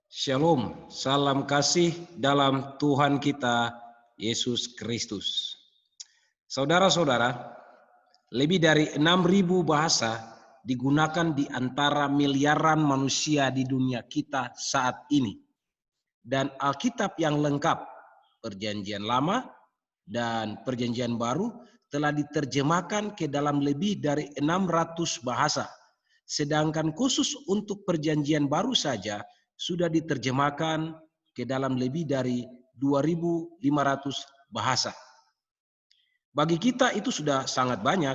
Shalom, salam kasih dalam Tuhan kita Yesus Kristus. Saudara-saudara, lebih dari 6.000 bahasa digunakan di antara miliaran manusia di dunia kita saat ini. Dan Alkitab yang lengkap, Perjanjian Lama dan Perjanjian Baru, telah diterjemahkan ke dalam lebih dari 600 bahasa. Sedangkan khusus untuk Perjanjian Baru saja sudah diterjemahkan ke dalam lebih dari 2.500 bahasa. Bagi kita itu sudah sangat banyak,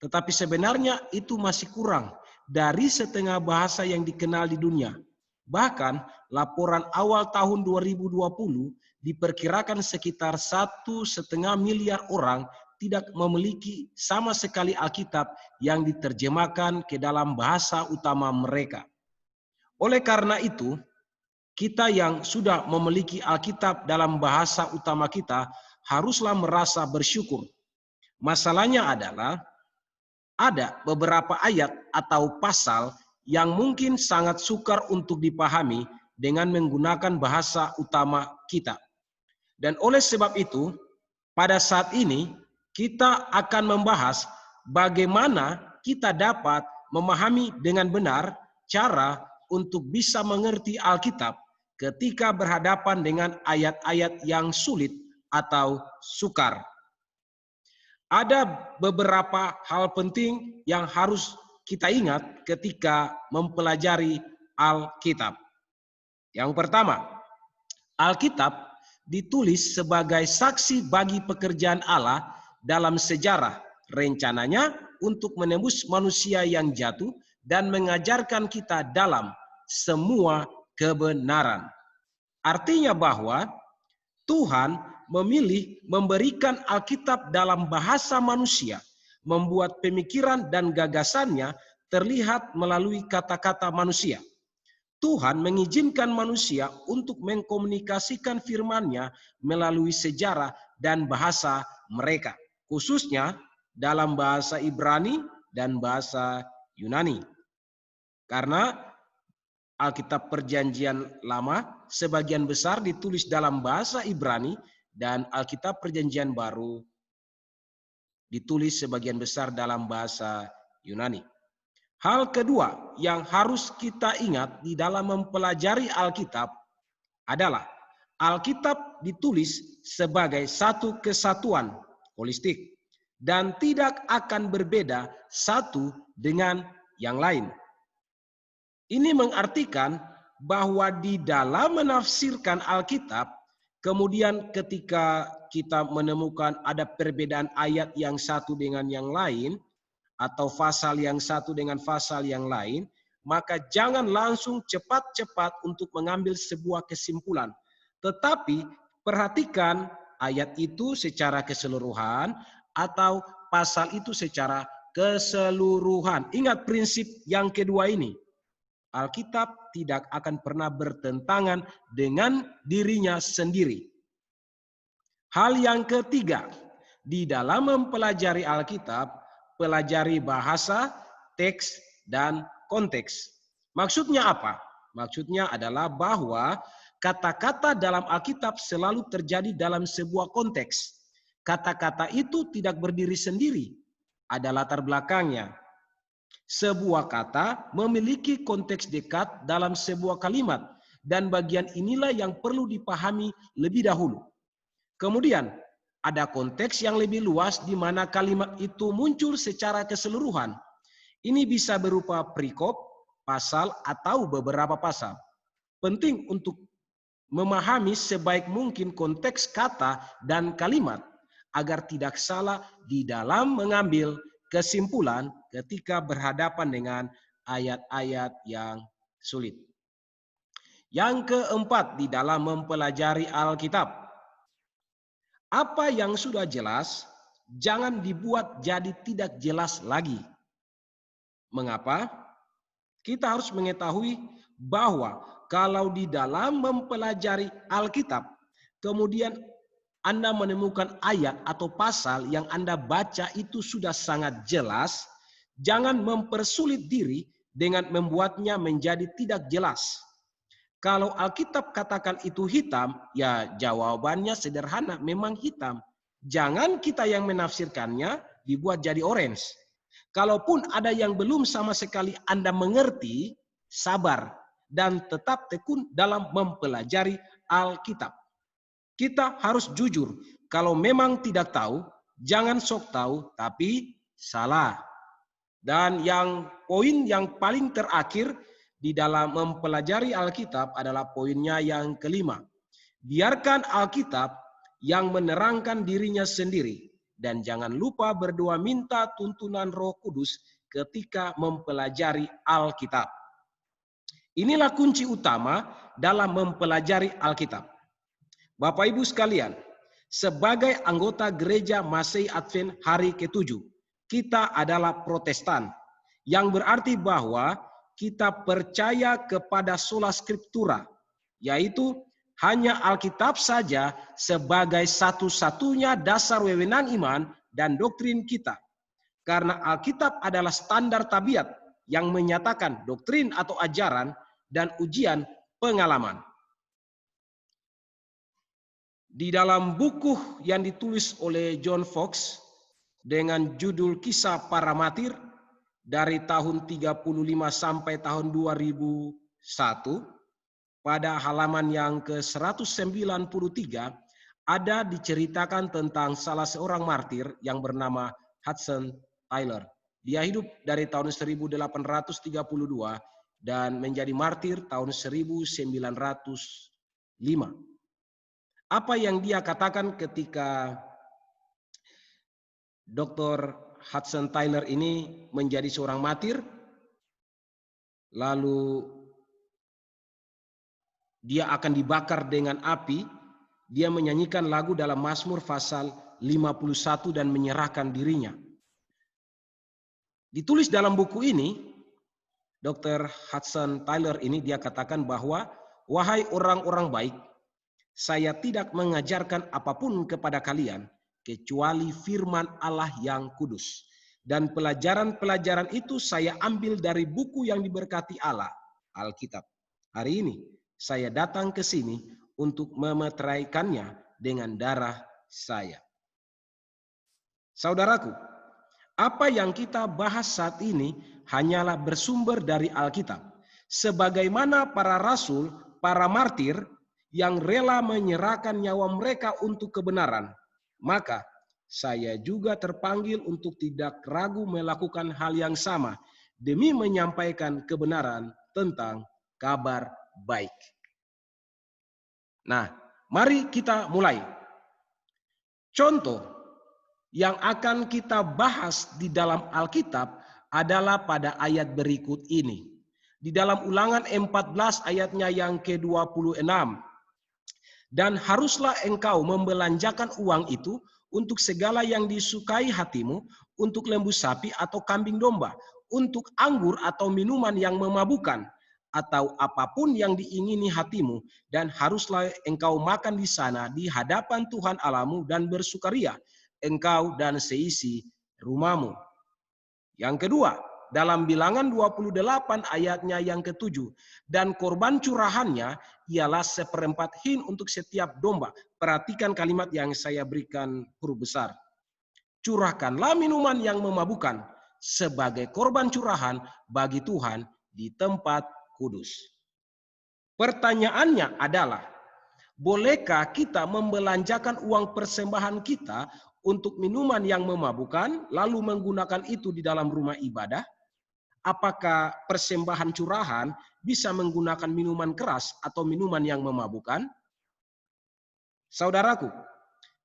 tetapi sebenarnya itu masih kurang dari setengah bahasa yang dikenal di dunia. Bahkan laporan awal tahun 2020 diperkirakan sekitar 1,5 miliar orang tidak memiliki sama sekali Alkitab yang diterjemahkan ke dalam bahasa utama mereka. Oleh karena itu, kita yang sudah memiliki Alkitab dalam bahasa utama kita haruslah merasa bersyukur. Masalahnya adalah ada beberapa ayat atau pasal yang mungkin sangat sukar untuk dipahami dengan menggunakan bahasa utama kita. Dan oleh sebab itu, pada saat ini kita akan membahas bagaimana kita dapat memahami dengan benar cara untuk bisa mengerti Alkitab ketika berhadapan dengan ayat-ayat yang sulit atau sukar. Ada beberapa hal penting yang harus kita ingat ketika mempelajari Alkitab. Yang pertama, Alkitab ditulis sebagai saksi bagi pekerjaan Allah dalam sejarah, rencananya untuk menembus manusia yang jatuh dan mengajarkan kita dalam semua kebenaran. Artinya bahwa Tuhan memilih memberikan Alkitab dalam bahasa manusia, membuat pemikiran dan gagasannya terlihat melalui kata-kata manusia. Tuhan mengizinkan manusia untuk mengkomunikasikan firman-Nya melalui sejarah dan bahasa mereka, khususnya dalam bahasa Ibrani dan bahasa Yunani. Karena Alkitab Perjanjian Lama sebagian besar ditulis dalam bahasa Ibrani dan Alkitab Perjanjian Baru ditulis sebagian besar dalam bahasa Yunani. Hal kedua yang harus kita ingat di dalam mempelajari Alkitab adalah Alkitab ditulis sebagai satu kesatuan holistik dan tidak akan berbeda satu dengan yang lain. Ini mengartikan bahwa di dalam menafsirkan Alkitab, kemudian ketika kita menemukan ada perbedaan ayat yang satu dengan yang lain, atau pasal yang satu dengan pasal yang lain, maka jangan langsung cepat-cepat untuk mengambil sebuah kesimpulan. Tetapi perhatikan ayat itu secara keseluruhan atau pasal itu secara keseluruhan. Ingat prinsip yang kedua ini. Alkitab tidak akan pernah bertentangan dengan dirinya sendiri. Hal yang ketiga, di dalam mempelajari Alkitab, pelajari bahasa, teks, dan konteks. Maksudnya apa? Maksudnya adalah bahwa kata-kata dalam Alkitab selalu terjadi dalam sebuah konteks. Kata-kata itu tidak berdiri sendiri, ada latar belakangnya. Sebuah kata memiliki konteks dekat dalam sebuah kalimat, dan bagian inilah yang perlu dipahami lebih dahulu. Kemudian, ada konteks yang lebih luas di mana kalimat itu muncul secara keseluruhan. Ini bisa berupa perikop, pasal, atau beberapa pasal. Penting untuk memahami sebaik mungkin konteks kata dan kalimat agar tidak salah di dalam mengambil kesimpulan ketika berhadapan dengan ayat-ayat yang sulit. Yang keempat di dalam mempelajari Alkitab, apa yang sudah jelas, jangan dibuat jadi tidak jelas lagi. Mengapa? Kita harus mengetahui bahwa kalau di dalam mempelajari Alkitab, kemudian Anda menemukan ayat atau pasal yang Anda baca itu sudah sangat jelas, jangan mempersulit diri dengan membuatnya menjadi tidak jelas. Kalau Alkitab katakan itu hitam, ya jawabannya sederhana, memang hitam. Jangan kita yang menafsirkannya dibuat jadi orange. Kalaupun ada yang belum sama sekali Anda mengerti, sabar dan tetap tekun dalam mempelajari Alkitab. Kita harus jujur, kalau memang tidak tahu, jangan sok tahu, tapi salah. Dan poin yang paling terakhir di dalam mempelajari Alkitab adalah poinnya yang kelima. Biarkan Alkitab yang menerangkan dirinya sendiri. Dan jangan lupa berdoa minta tuntunan Roh Kudus ketika mempelajari Alkitab. Inilah kunci utama dalam mempelajari Alkitab. Bapak Ibu sekalian, sebagai anggota gereja Masehi Advent hari ke-7, kita adalah Protestan, yang berarti bahwa kita percaya kepada sola scriptura, yaitu hanya Alkitab saja sebagai satu-satunya dasar wewenang iman dan doktrin kita. Karena Alkitab adalah standar tabiat yang menyatakan doktrin atau ajaran dan ujian pengalaman. Di dalam buku yang ditulis oleh John Fox dengan judul Kisah Para Martir dari tahun 35 sampai tahun 2001, pada halaman yang ke-193 ada diceritakan tentang salah seorang martir yang bernama Hudson Taylor. Dia hidup dari tahun 1832 dan menjadi martir tahun 1905. Apa yang dia katakan ketika Dr. Hudson Taylor ini menjadi seorang martir, lalu dia akan dibakar dengan api, dia menyanyikan lagu dalam Mazmur pasal 51 dan menyerahkan dirinya. Ditulis dalam buku ini, Dr. Hudson Taylor ini dia katakan bahwa, wahai orang-orang baik, saya tidak mengajarkan apapun kepada kalian kecuali firman Allah yang kudus. Dan pelajaran-pelajaran itu saya ambil dari buku yang diberkati Allah, Alkitab. Hari ini saya datang ke sini untuk memeteraikannya dengan darah saya. Saudaraku, apa yang kita bahas saat ini hanyalah bersumber dari Alkitab. Sebagaimana para rasul, para martir yang rela menyerahkan nyawa mereka untuk kebenaran, maka saya juga terpanggil untuk tidak ragu melakukan hal yang sama demi menyampaikan kebenaran tentang kabar baik. Nah, mari kita mulai. Contoh yang akan kita bahas di dalam Alkitab adalah pada ayat berikut ini. Di dalam Ulangan 14 ayatnya yang ke-26. Dan haruslah engkau membelanjakan uang itu untuk segala yang disukai hatimu, untuk lembu sapi atau kambing domba, untuk anggur atau minuman yang memabukkan, atau apapun yang diingini hatimu, dan haruslah engkau makan di sana di hadapan Tuhan Allahmu dan bersukaria, engkau dan seisi rumahmu. Yang kedua, dalam Bilangan 28 ayatnya yang ke-7, dan korban curahannya ialah 1/4 hin untuk setiap domba. Perhatikan kalimat yang saya berikan huruf besar. Curahkanlah minuman yang memabukkan sebagai korban curahan bagi Tuhan di tempat kudus. Pertanyaannya adalah, bolehkah kita membelanjakan uang persembahan kita untuk minuman yang memabukkan, lalu menggunakan itu di dalam rumah ibadah? Apakah persembahan curahan bisa menggunakan minuman keras atau minuman yang memabukkan? Saudaraku,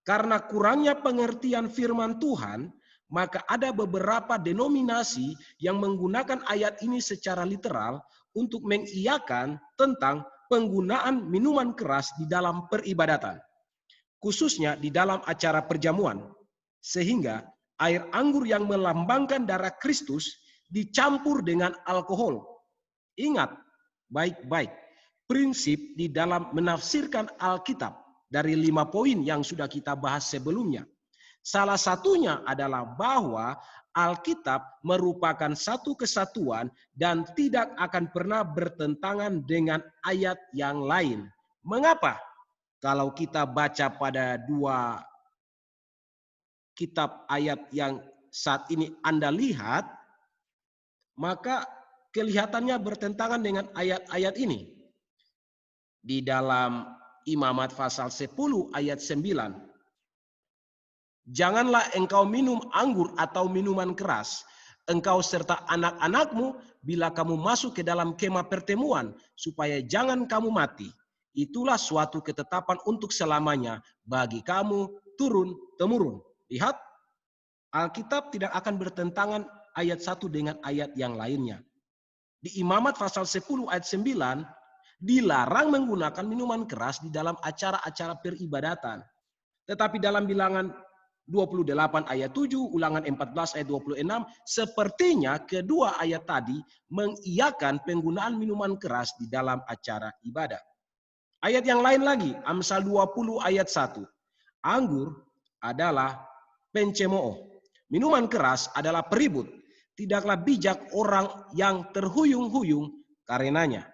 karena kurangnya pengertian firman Tuhan, maka ada beberapa denominasi yang menggunakan ayat ini secara literal untuk mengiyakan tentang penggunaan minuman keras di dalam peribadatan, khususnya di dalam acara perjamuan, sehingga air anggur yang melambangkan darah Kristus dicampur dengan alkohol. Ingat baik-baik prinsip di dalam menafsirkan Alkitab dari 5 poin yang sudah kita bahas sebelumnya. Salah satunya adalah bahwa Alkitab merupakan satu kesatuan dan tidak akan pernah bertentangan dengan ayat yang lain. Mengapa? Kalau kita baca pada dua kitab ayat yang saat ini Anda lihat, maka kelihatannya bertentangan dengan ayat-ayat ini. Di dalam Imamat pasal 10 ayat 9. Janganlah engkau minum anggur atau minuman keras, engkau serta anak-anakmu bila kamu masuk ke dalam kemah pertemuan, supaya jangan kamu mati. Itulah suatu ketetapan untuk selamanya bagi kamu turun-temurun. Lihat, Alkitab tidak akan bertentangan ayat satu dengan ayat yang lainnya. Di Imamat pasal 10 ayat 9, dilarang menggunakan minuman keras di dalam acara-acara peribadatan. Tetapi dalam Bilangan 28 ayat 7, Ulangan 14 ayat 26, sepertinya kedua ayat tadi mengiyakan penggunaan minuman keras di dalam acara ibadah. Ayat yang lain lagi, Amsal 20 ayat 1. Anggur adalah pencemooh. Minuman keras adalah peribut. Tidaklah bijak orang yang terhuyung-huyung karenanya.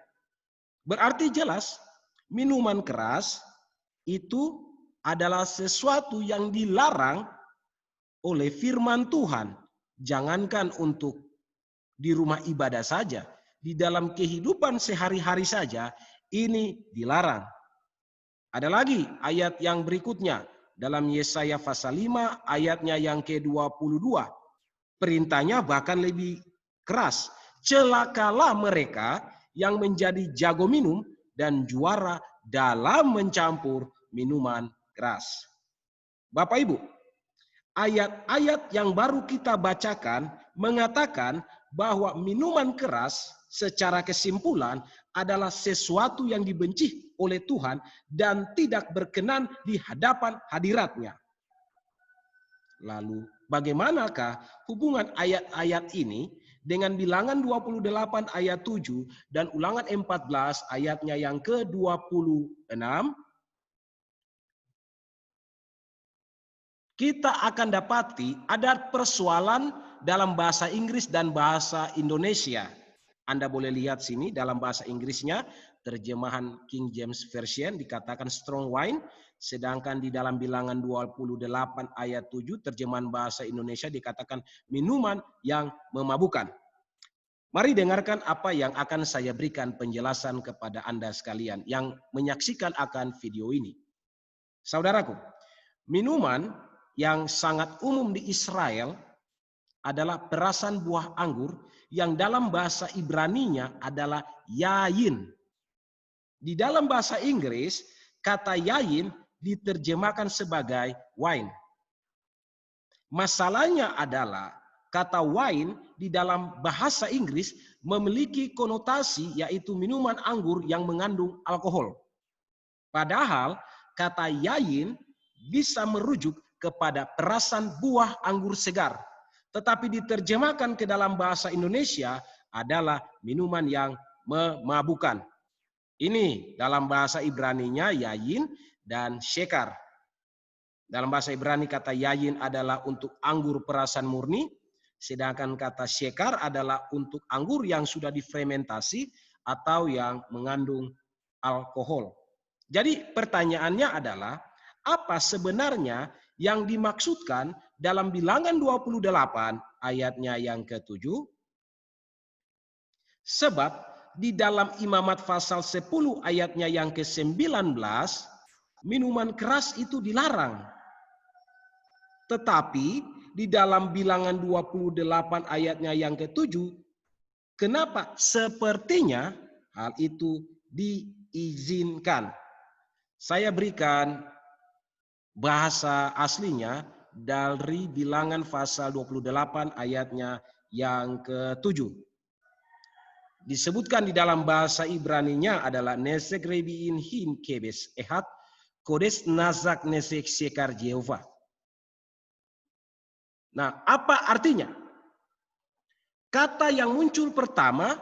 Berarti jelas, minuman keras itu adalah sesuatu yang dilarang oleh firman Tuhan. Jangankan untuk di rumah ibadah saja, di dalam kehidupan sehari-hari saja ini dilarang. Ada lagi ayat yang berikutnya dalam Yesaya pasal 5 ayatnya yang ke-22. Perintahnya bahkan lebih keras. Celakalah mereka yang menjadi jago minum dan juara dalam mencampur minuman keras. Bapak Ibu, ayat-ayat yang baru kita bacakan mengatakan bahwa minuman keras secara kesimpulan adalah sesuatu yang dibenci oleh Tuhan dan tidak berkenan di hadapan hadiratnya. Lalu bagaimanakah hubungan ayat-ayat ini dengan Bilangan 28 ayat 7 dan Ulangan 14 ayatnya yang ke-26? Kita akan dapati ada persoalan dalam bahasa Inggris dan bahasa Indonesia. Anda boleh lihat sini dalam bahasa Inggrisnya, terjemahan King James Version dikatakan strong wine, sedangkan di dalam Bilangan 28 ayat 7 terjemahan bahasa Indonesia dikatakan minuman yang memabukkan. Mari dengarkan apa yang akan saya berikan penjelasan kepada Anda sekalian yang menyaksikan akan video ini. Saudaraku, minuman yang sangat umum di Israel adalah perasan buah anggur yang dalam bahasa Ibraninya adalah yayin. Di dalam bahasa Inggris, kata yayin diterjemahkan sebagai wine. Masalahnya adalah kata wine di dalam bahasa Inggris memiliki konotasi yaitu minuman anggur yang mengandung alkohol. Padahal kata yayin bisa merujuk kepada perasan buah anggur segar. Tetapi diterjemahkan ke dalam bahasa Indonesia adalah minuman yang memabukkan. Ini dalam bahasa Ibraninya yayin dan shekar. Dalam bahasa Ibrani kata yayin adalah untuk anggur perasan murni, sedangkan kata shekar adalah untuk anggur yang sudah difermentasi atau yang mengandung alkohol. Jadi pertanyaannya adalah, apa sebenarnya yang dimaksudkan dalam Bilangan 28 ayatnya yang ke-7? Sebab di dalam Imamat pasal 10 ayatnya yang ke-19, minuman keras itu dilarang. Tetapi di dalam Bilangan 28 ayatnya yang ke-7, kenapa sepertinya hal itu diizinkan? Saya berikan bahasa aslinya dari Bilangan pasal 28 ayatnya yang ke-7. Disebutkan di dalam bahasa Ibraninya adalah nesek rebiin hin kebes ehat kodes nazak nesek sekar Jehova. Nah, apa artinya? Kata yang muncul pertama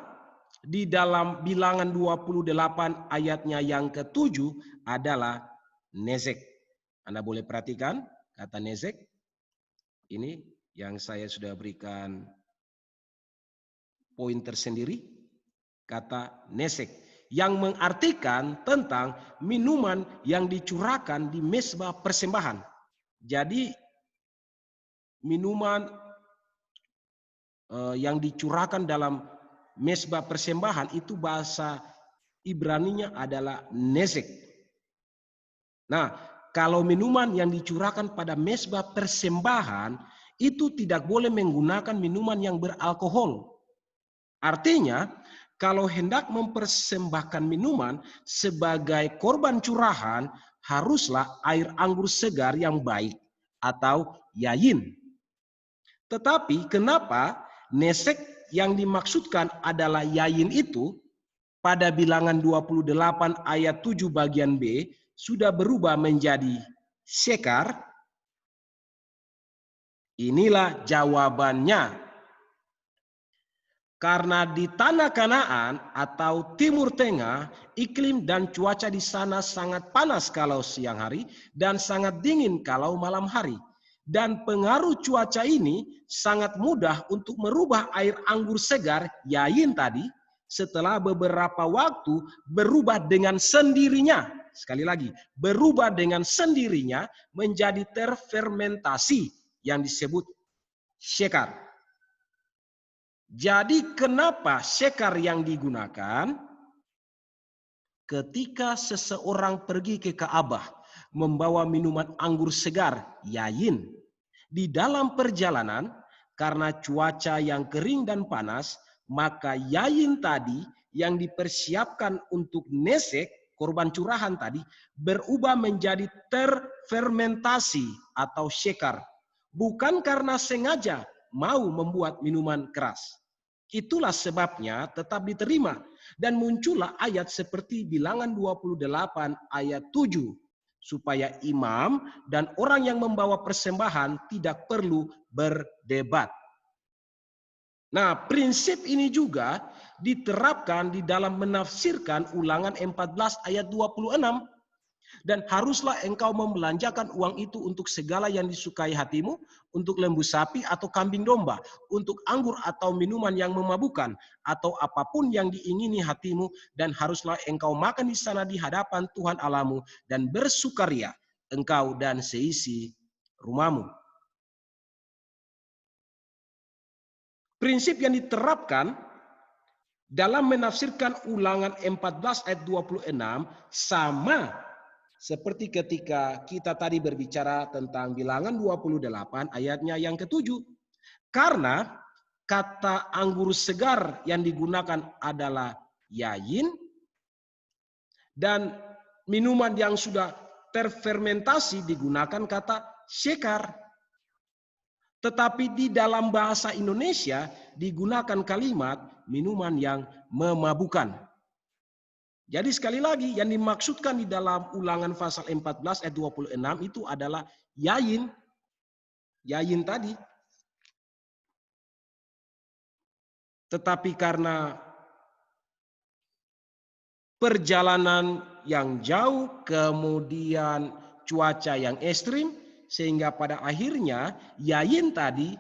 di dalam Bilangan 28 ayatnya yang ke-7 adalah nezek. Anda boleh perhatikan kata nezek. Ini yang saya sudah berikan poin tersendiri, kata nesek, yang mengartikan tentang minuman yang dicurahkan di mezbah persembahan. Jadi minuman yang dicurahkan dalam mezbah persembahan itu bahasa Ibraninya adalah nesek. Nah, kalau minuman yang dicurahkan pada mezbah persembahan itu tidak boleh menggunakan minuman yang beralkohol. Artinya, kalau hendak mempersembahkan minuman sebagai korban curahan, haruslah air anggur segar yang baik atau yayin. Tetapi kenapa nesek yang dimaksudkan adalah yayin itu pada bilangan 28 ayat 7 bagian B sudah berubah menjadi sekar? Inilah jawabannya. Karena di tanah Kanaan atau Timur Tengah, iklim dan cuaca di sana sangat panas kalau siang hari dan sangat dingin kalau malam hari. Dan pengaruh cuaca ini sangat mudah untuk merubah air anggur segar, yayin tadi, setelah beberapa waktu berubah dengan sendirinya. Sekali lagi, berubah dengan sendirinya menjadi terfermentasi yang disebut syekar. Jadi kenapa sekar yang digunakan? Ketika seseorang pergi ke Ka'bah membawa minuman anggur segar, yayin, di dalam perjalanan karena cuaca yang kering dan panas, maka yayin tadi yang dipersiapkan untuk nesek, korban curahan tadi, berubah menjadi terfermentasi atau sekar. Bukan karena sengaja mau membuat minuman keras. Itulah sebabnya tetap diterima dan muncullah ayat seperti bilangan 28 ayat 7 supaya imam dan orang yang membawa persembahan tidak perlu berdebat. Nah, prinsip ini juga diterapkan di dalam menafsirkan Ulangan 14 ayat 26. Dan haruslah engkau membelanjakan uang itu untuk segala yang disukai hatimu, untuk lembu sapi atau kambing domba, untuk anggur atau minuman yang memabukkan, atau apapun yang diingini hatimu, dan haruslah engkau makan di sana di hadapan Tuhan Allahmu, dan bersukaria engkau dan seisi rumahmu. Prinsip yang diterapkan dalam menafsirkan Ulangan 14 ayat 26 sama seperti ketika kita tadi berbicara tentang bilangan 28 ayatnya yang ketujuh. Karena kata anggur segar yang digunakan adalah yayin dan minuman yang sudah terfermentasi digunakan kata sekar. Tetapi di dalam bahasa Indonesia digunakan kalimat minuman yang memabukkan. Jadi sekali lagi yang dimaksudkan di dalam Ulangan pasal 14 ayat 26 itu adalah yayin. Yayin tadi. Tetapi karena perjalanan yang jauh kemudian cuaca yang ekstrim sehingga pada akhirnya yayin tadi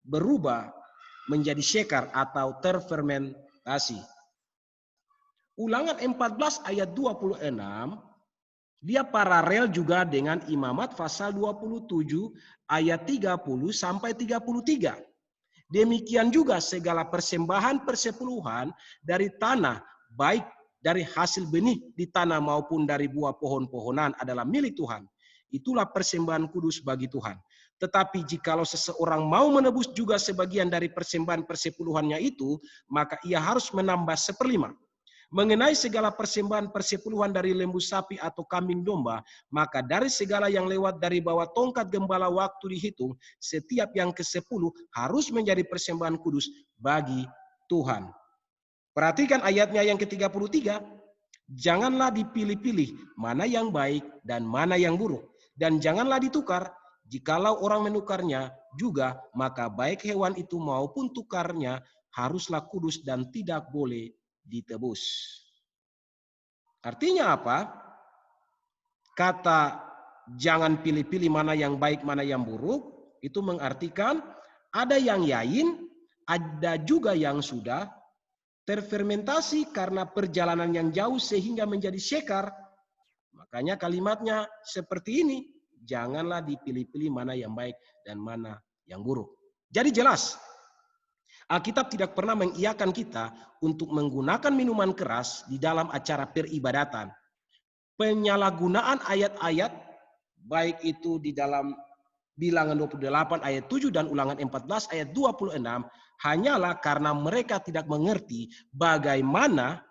berubah menjadi sekar atau terfermentasi. Ulangan 14 ayat 26, dia paralel juga dengan Imamat pasal 27 ayat 30 sampai 33. Demikian juga segala persembahan persepuluhan dari tanah, baik dari hasil benih di tanah maupun dari buah pohon-pohonan adalah milik Tuhan. Itulah persembahan kudus bagi Tuhan. Tetapi jikalau seseorang mau menebus juga sebagian dari persembahan persepuluhannya itu, maka ia harus menambah 1/5. Mengenai segala persembahan persepuluhan dari lembu sapi atau kambing domba, maka dari segala yang lewat dari bawah tongkat gembala waktu dihitung, setiap yang ke-10 harus menjadi persembahan kudus bagi Tuhan. Perhatikan ayatnya yang ke-33. Janganlah dipilih-pilih mana yang baik dan mana yang buruk. Dan janganlah ditukar. Jikalau orang menukarnya juga, maka baik hewan itu maupun tukarnya haruslah kudus dan tidak boleh ditebus. Artinya apa? Kata jangan pilih-pilih mana yang baik, mana yang buruk. Itu mengartikan ada yang yain, ada juga yang sudah terfermentasi karena perjalanan yang jauh sehingga menjadi sekar. Makanya kalimatnya seperti ini. Janganlah dipilih-pilih mana yang baik dan mana yang buruk. Jadi jelas, Alkitab tidak pernah mengiyakan kita untuk menggunakan minuman keras di dalam acara peribadatan. Penyalahgunaan ayat-ayat, baik itu di dalam Bilangan 28 ayat 7 dan Ulangan 14 ayat 26, hanyalah karena mereka tidak mengerti bagaimana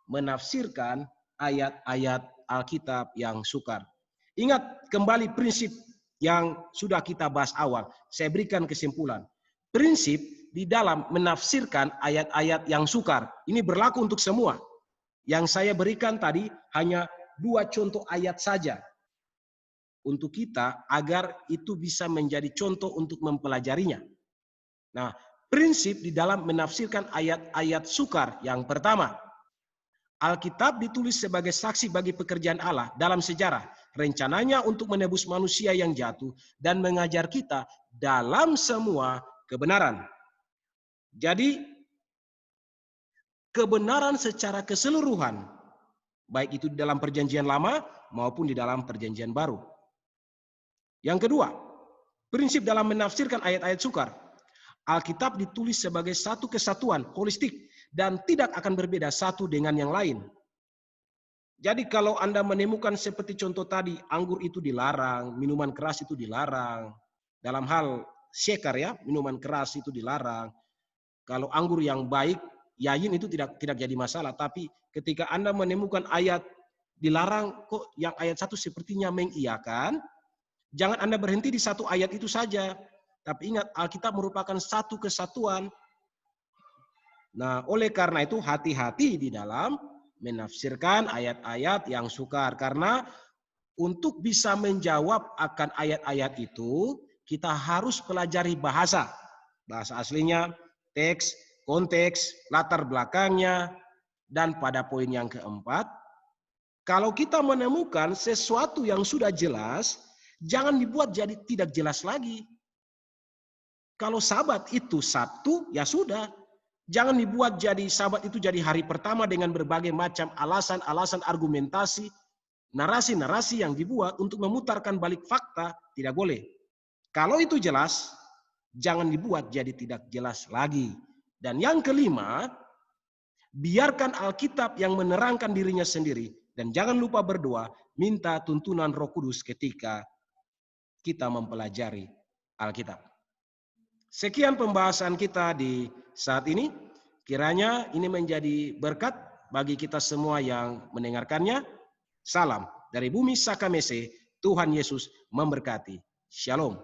menafsirkan ayat-ayat Alkitab yang sukar. Ingat kembali prinsip yang sudah kita bahas awal. Saya berikan kesimpulan. Prinsip di dalam menafsirkan ayat-ayat yang sukar. Ini berlaku untuk semua. Yang saya berikan tadi hanya 2 contoh ayat saja untuk kita agar itu bisa menjadi contoh untuk mempelajarinya. Nah, prinsip di dalam menafsirkan ayat-ayat sukar yang pertama, Alkitab ditulis sebagai saksi bagi pekerjaan Allah dalam sejarah, rencananya untuk menebus manusia yang jatuh dan mengajar kita dalam semua kebenaran. Jadi, kebenaran secara keseluruhan, baik itu di dalam perjanjian lama maupun di dalam perjanjian baru. Yang kedua, prinsip dalam menafsirkan ayat-ayat sukar. Alkitab ditulis sebagai satu kesatuan holistik dan tidak akan berbeda satu dengan yang lain. Jadi kalau Anda menemukan seperti contoh tadi, anggur itu dilarang, minuman keras itu dilarang. Dalam hal sekar ya, minuman keras itu dilarang. Kalau anggur yang baik, yayin itu tidak jadi masalah. Tapi ketika Anda menemukan ayat dilarang, kok yang ayat 1 sepertinya mengiyakan, jangan Anda berhenti di satu ayat itu saja. Tapi ingat, Alkitab merupakan satu kesatuan. Nah, oleh karena itu hati-hati di dalam menafsirkan ayat-ayat yang sukar. Karena untuk bisa menjawab akan ayat-ayat itu, kita harus pelajari bahasa. Bahasa aslinya, teks, konteks, latar belakangnya. Dan pada poin yang keempat, kalau kita menemukan sesuatu yang sudah jelas, jangan dibuat jadi tidak jelas lagi. Kalau Sabat itu Sabtu, ya sudah. Jangan dibuat jadi Sabat itu jadi hari pertama dengan berbagai macam alasan-alasan argumentasi, narasi-narasi yang dibuat untuk memutarkan balik fakta, tidak boleh. Kalau itu jelas, jangan dibuat jadi tidak jelas lagi. Dan yang kelima, biarkan Alkitab yang menerangkan dirinya sendiri. Dan jangan lupa berdoa, minta tuntunan Roh Kudus ketika kita mempelajari Alkitab. Sekian pembahasan kita di saat ini. Kiranya ini menjadi berkat bagi kita semua yang mendengarkannya. Salam dari Bumi Sakamese. Tuhan Yesus memberkati. Shalom.